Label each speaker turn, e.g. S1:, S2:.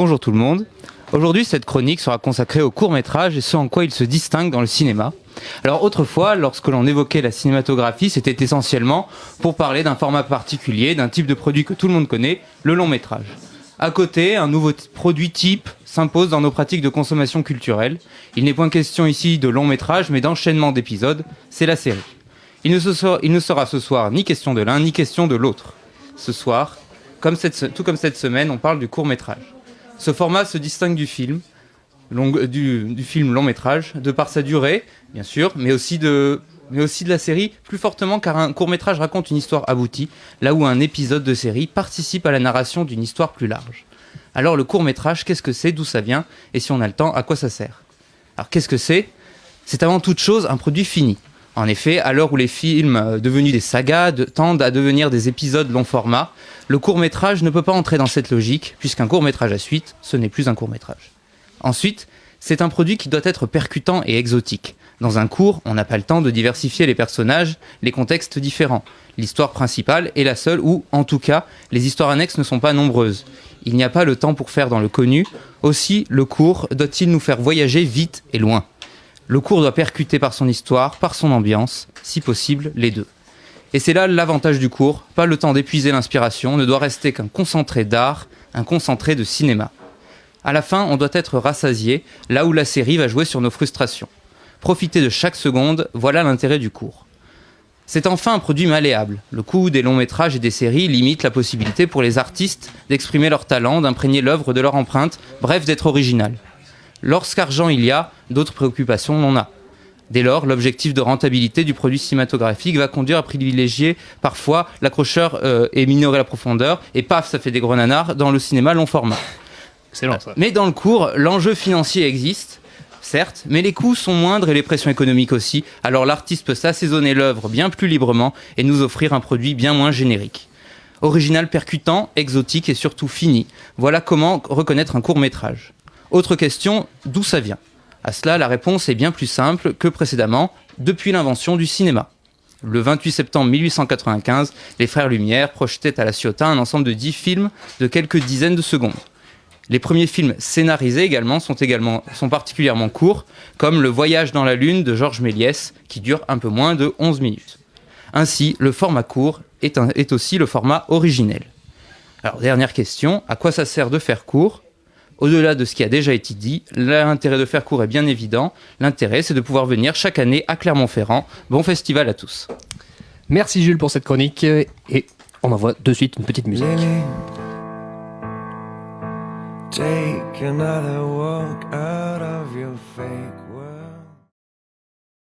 S1: Bonjour tout le monde. Aujourd'hui, cette chronique sera consacrée au court-métrage et ce en quoi il se distingue dans le cinéma. Alors autrefois, lorsque l'on évoquait la cinématographie, c'était essentiellement pour parler d'un format particulier, d'un type de produit que tout le monde connaît, le long-métrage. À côté, un nouveau produit type s'impose dans nos pratiques de consommation culturelle. Il n'est point question ici de long-métrage, mais d'enchaînement d'épisodes, c'est la série. Il ne sera ce soir ni question de l'un, ni question de l'autre. Ce soir, tout comme cette semaine, on parle du court-métrage. Ce format se distingue du film long-métrage, de par sa durée, bien sûr, mais aussi de la série, plus fortement car un court-métrage raconte une histoire aboutie, là où un épisode de série participe à la narration d'une histoire plus large. Alors le court-métrage, qu'est-ce que c'est, d'où ça vient, et si on a le temps, à quoi ça sert? Alors qu'est-ce que c'est? C'est avant toute chose un produit fini. En effet, à l'heure où les films devenus des sagas tendent à devenir des épisodes long format, le court-métrage ne peut pas entrer dans cette logique, puisqu'un court-métrage à suite, ce n'est plus un court-métrage. Ensuite, c'est un produit qui doit être percutant et exotique. Dans un court, on n'a pas le temps de diversifier les personnages, les contextes différents. L'histoire principale est la seule où, en tout cas, les histoires annexes ne sont pas nombreuses. Il n'y a pas le temps pour faire dans le connu. Aussi, le court doit-il nous faire voyager vite et loin. Le court doit percuter par son histoire, par son ambiance, si possible, les deux. Et c'est là l'avantage du court, pas le temps d'épuiser l'inspiration, ne doit rester qu'un concentré d'art, un concentré de cinéma. À la fin, on doit être rassasié, là où la série va jouer sur nos frustrations. Profiter de chaque seconde, voilà l'intérêt du court. C'est enfin un produit malléable. Le coût des longs métrages et des séries limite la possibilité pour les artistes d'exprimer leur talent, d'imprégner l'œuvre de leur empreinte, bref d'être original. Lorsqu'argent il y a, d'autres préoccupations on en a. Dès lors, l'objectif de rentabilité du produit cinématographique va conduire à privilégier parfois l'accrocheur et minorer la profondeur, et paf, ça fait des gros nanars dans le cinéma long format.
S2: Excellent ça.
S1: Mais dans le court, l'enjeu financier existe, certes, mais les coûts sont moindres et les pressions économiques aussi, alors l'artiste peut s'assaisonner l'œuvre bien plus librement et nous offrir un produit bien moins générique. Original, percutant, exotique et surtout fini, voilà comment reconnaître un court-métrage. Autre question, d'où ça vient? À cela, la réponse est bien plus simple que précédemment, depuis l'invention du cinéma. Le 28 septembre 1895, les frères Lumière projetaient à La Ciotat un ensemble de 10 films de quelques dizaines de secondes. Les premiers films scénarisés sont particulièrement courts, comme Le Voyage dans la Lune de Georges Méliès, qui dure un peu moins de 11 minutes. Ainsi, le format court est aussi le format originel. Alors, dernière question, à quoi ça sert de faire court? Au-delà de ce qui a déjà été dit, l'intérêt de faire court est bien évident. L'intérêt, c'est de pouvoir venir chaque année à Clermont-Ferrand. Bon festival à tous.
S2: Merci Jules pour cette chronique et on envoie de suite une petite musique.
S3: Take another walk out of your fake